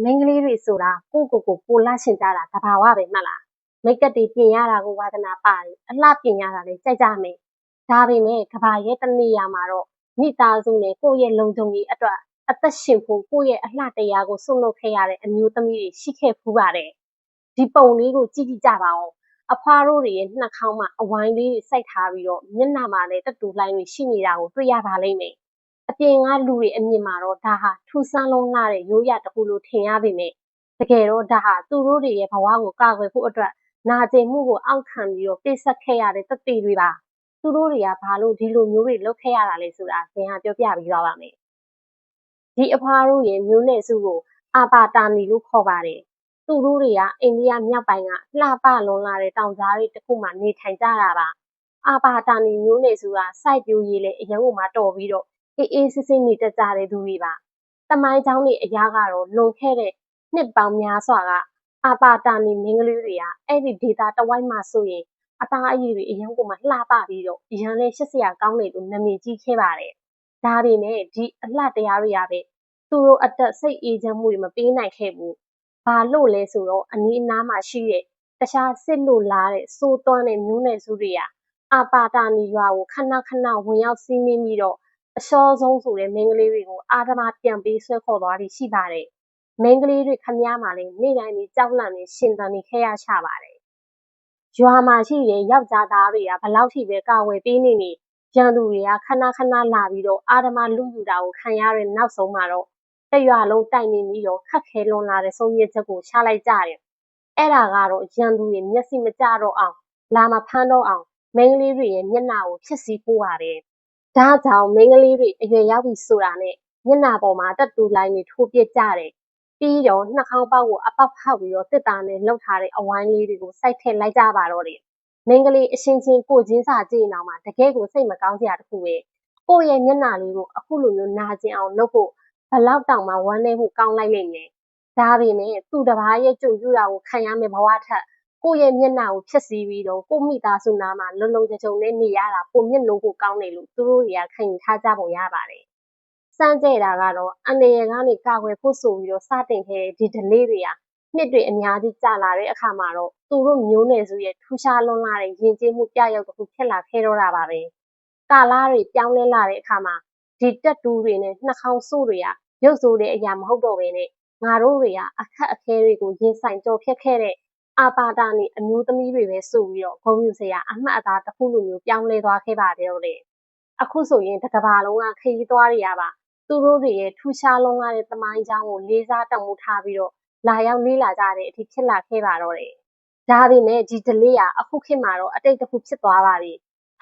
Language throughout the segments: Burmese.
မိန်းကလေးတွေဆိုတာကိုယ့်ကိုယ်ကိုပိုလှရှင်ကြတာသဘာဝပဲမှတ်လားမိတ်ကပ်တွေပြင်ရတာကိုဝါသနာပါတယ်အလှပြင်ရတာလည်းကြိုက်ကြမယ်ဒါပေမဲ့ကဘာရဲ့တနေရာမှာတော့မိသားစုနဲ့ကိုယ့်ရဲ့လုံခြုံရေးအတွက်အသက်ရှင်ဖို့ကိုယ့်ရဲ့အလှတရားကိုစွန့်လွတ်ခဲ့ရတဲ့အမျိုးသမီးတွေရှိခဲ့ဖူးပါတယ်ဒီပုံလေးကိုကြည့်ကြပါဦးအဖွားတို့တွေရဲ့နှာခေါင်းမှာအဝိုင်းလေးတွေစိုက်ထားပြီးတော့မျက်နှာမှာလည်းတတူလိုင်းတွေရှိနေတာကိုတွေ့ရပါလိမ့်မယ်အပြင်ကလူတွေအမြင်မှာတော့ဒါဟာထူဆန်းလုံးလှတဲ့ရိုးရာတစ်ခုလိုထင်ရပေမဲ့တကယ်တော့ဒါဟာသူတို့တွေရဲ့ဘဝကိုကာကွယ်ဖို့အတွက်နာကျင်မှုကိုအောက်ခံပြီးတော့ပိတ်ဆက်ခဲ့ရတဲ့တသက်တွေပါသူတို့တွေကဘာလို့ဒီလိုမျိုးတွေလုပ်ခဲ့ရတာလဲဆိုတာသင်ဟာပြောပြပြီးသွားပါမယ်ဒီအဖွားတို့ရဲ့မျိုးနွယ်စုကိုအာပါတာနီလို့ခေါ်ပါတယ်သူတို့တွေကအိန္ဒိယမြောက်ပိုင်းကလှပလွန်လာတဲ့တောင်ကြားတွေတစ်ခုမှနေထိုင်ကြတာပါအာပါတာနီမျိုးနွယ်စုကစိုက်ပျိုးရေးလေအရင်ကမှတော်ပြီးတော့အေးစစ်စစ်နေတတ်ကြတဲ့သူတွေပါတမိုင်းเจ้าတွေအရာကတော့လွန်ခဲ့တဲ့နှစ်ပေါင်းများစွာကအာပါတာနီမင်းကလေးတွေကအဲ့ဒီဒေတာတဝိုက်မှာဆိုရင်အသားအရည်တွေအရင်ကမှလှပပြီးတော့ရန်လဲရှစ်စရာကောင်းတယ်လို့နာမည်ကြီးခဲ့ပါတယ်ဒါပေမဲ့ဒီအလှတရားတွေကပဲသူတို့အသက်စိတ်အေးချမ်းမှုတွေမပေးနိုင်ခဲ့ဘူးဘာလို့လဲဆိုတော့အနီးအနားမှာရှိတဲ့တခြားစစ်လို့လားတဲ့စိုးသွမ်းတဲ့မျိုးနွယ်စုတွေကအာပါတာနီရွာကိုခဏခဏဝင်ရောက်စီးနင်းပြီးတော့အစောဆုံးဆိုတဲ့မိန်းကလေးတွေကိုအာဓမပြန်ပေးဆွဲခေါ်သွားပြီးရှိပါတယ်။မိန်းကလေးတွေခမည်းမှာလည်းနေ့တိုင်းကြောက်လန့်နေရှင်သန်နေခဲ့ရချပါတယ်။ရွာမှာရှိတဲ့ယောက်ျားသားတွေကဘလောက်ထိပဲကာဝယ်ပေးနေနေရန်သူတွေကခဏခဏလာပြီးတော့အာဓမလူယူတာကိုခံရတဲ့နောက်ဆုံးမှာတော့တရွာလုံးတိုင်နေပြီးတော့ခက်ခဲလွန်လာတဲ့ဆုံးဖြတ်ချက်ကိုချလိုက်ကြတယ်။အဲ့ဒါကတော့ရန်သူတွေမျက်စိမကျတော့အောင်လာမဖမ်းတော့အောင်မိန်းကလေးတွေရဲ့မျက်နှာကိုဖြစ်စီပိုးပါတယ်။ဒါကြောင့်မိန်းကလေးတွေအရွယ်ရောက်ပြီဆိုတာနဲ့မျက်နှာပေါ်မှာတက်တူလိုင်းတွေထိုးပစ်ကြတယ်။ပြီးတော့နှာခေါင်းပေါက်ကိုအပေါက်ဖောက်ပြီးတော့တစ်တာနဲ့လှုပ်ထားတဲ့အဝိုင်းလေးတွေကိုစိုက်ထည့်လိုက်ကြပါတော့တယ်။မိန်းကလေးအချင်းချင်းကိုချင်းစာကြည့်နေအောင်မှာတကယ်ကိုစိတ်မကောင်းစရာတစ်ခုပဲ။ကိုယ့်ရဲ့မျက်နှာလေးကိုအခုလိုမျိုးနာကျင်အောင်လုပ်ဖို့ဘလောက်တောင်မှဝမ်းနည်းမှုကောင်းလိုက်လိမ့်မယ်။ဒါပေမဲ့သူ့တစ်ပါးရဲ့ကြုံပြတာကိုခံရမယ့်ဘဝထက်ကိုယ့်ရဲ့မျက်နှာကိုဖြစ်စီပြီးတော့ကိုမိသားစုနာမှာလုံလုံခြုံခြုံနဲ့နေရတာပုံမျက်နှာကိုကောင်းတယ်လို့သူတို့တွေကခံယူထားကြပုံရပါတယ်။စမ်းကြဲတာကတော့အန္တရာယ်ကနေကာကွယ်ဖို့ဆိုပြီးတော့စတင်ခဲ့တဲ့ဒီ delay တွေကနှစ်တွေအများကြီးကြာလာတဲ့အခါမှာတော့သူတို့မျိုးနွယ်စုရဲ့ထူးခြားလွန်းလာတဲ့ယဉ်ကျေးမှုပြရုပ်တစ်ခုဖြစ်လာခဲ့တော့တာပါပဲ။ကာလတွေပြောင်းလဲလာတဲ့အခါမှာဒီတက်တူးတွေနဲ့နှာခေါင်းဆိုးတွေကရုပ်ဆိုးတဲ့အရာမဟုတ်တော့ဘဲနဲ့ငါတို့တွေကအခက်အခဲတွေကိုရင်ဆိုင်ကြော်ဖြတ်ခဲ့တဲ့အာပါတာနီအမျိုးသမီးတွေပဲဆိုပြီးတော့ဂုဏ်ယူစရာအမှတ်အသားတစ်ခုလိုမျိုးပြောင်းလဲသွားခဲ့ပါတယ်လို့လေအခုဆိုရင်တစ်ကမ္ဘာလုံးကခရီးသွားတွေရပါသူတို့တွေရဲ့ထူးခြားလုံးလာတဲ့သမိုင်းကြောင်းကိုလေးစားတန်ဖိုးထားပြီးတော့လာရောက်လေ့လာကြတဲ့အထိဖြစ်လာခဲ့ပါတော့တယ်ဒါပေမဲ့ဒီ delay ကအခုခေတ်မှာတော့အတိတ်တစ်ခုဖြစ်သွားပါပြီ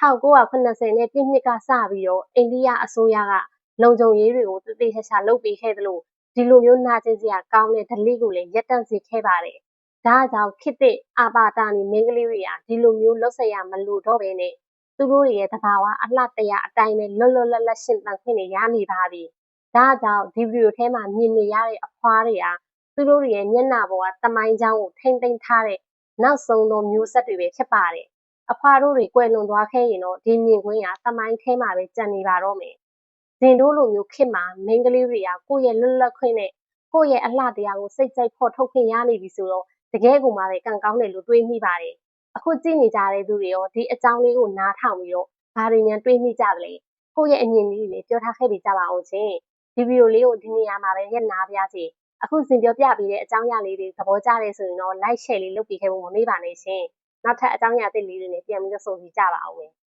1980နဲ့ပြည့်နှစ်ကစပြီးတော့အိန္ဒိယအစိုးရကလုံခြုံရေးတွေကိုတည်တည်ချာချာလုပ်ပေးခဲ့သလိုဒီလိုမျိုးနာကျင်စရာကောင်းတဲ့ delay ကိုလည်းရပ်တန့်စေခဲ့ပါတယ်ဒါကြောင့်ခေတ်သစ်အာပါတာနီမိန်းကလေးတွေကဒီလိုမျိုးလှုပ်ဆက်ရမလို့တော့ပဲနဲ့သူတို့တွေရဲ့သဘာဝအလှတရားအတိုင်းပဲလွတ်လွတ်လပ်လပ်ရှင်သန်ခွင့်တွေရနေပါပြီ။ဒါကြောင့်ဒီဗီဒီယိုထဲမှာမြင်နေရတဲ့အဖွားတွေဟာသူတို့တွေရဲ့မျက်နှာပေါ်ကသမိုင်းကြောင်းကိုထိမ့်သိမ်းထားတဲ့နောက်ဆုံးသောမျိုးဆက်တွေပဲဖြစ်ပါတယ်။အဖွားတို့တွေကွယ်လွန်သွားခဲ့ရင်တော့ဒီမြင်ကွင်းကသမိုင်းထဲမှာပဲကျန်နေပါတော့မယ်။ဇင်တို့လိုမျိုးခေတ်မှာမိန်းကလေးတွေကကိုယ့်ရဲ့လွတ်လပ်ခွင့်နဲ့ကိုယ့်ရဲ့အလှတရားကိုစိတ်ကြိုက်ဖော်ထုတ်ခွင့်ရနေပြီဆိုတော့တကယ်ကိုမှပဲကံကောင်းတယ်လို့တွေးမိပါတယ်။အခုကြည့်နေကြတဲ့သူတွေရောဒီအကြောင်းလေးကိုနားထောင်ပြီးတော့ဘာတွေများတွေးမိကြသလဲ။ကိုယ့်ရဲ့အမြင်လေးတွေပြောထားခဲ့ပေးကြပါအောင်ရှင်။ဒီဗီဒီယိုလေးကိုဒီနေရာမှာပဲရပ်နားပါရစေ။အခုဇင်ပြောပြပေးတဲ့အကြောင်းအရာလေးတွေသဘောကျတယ်ဆိုရင်တော့ like share လေးလုပ်ပေးခဲ့ဖို့မမေ့ပါနဲ့ရှင်။နောက်ထပ်အကြောင်းအရာသစ်လေးတွေနဲ့ပြန်ပြီးတော့ဆုံကြပါအောင်မယ်။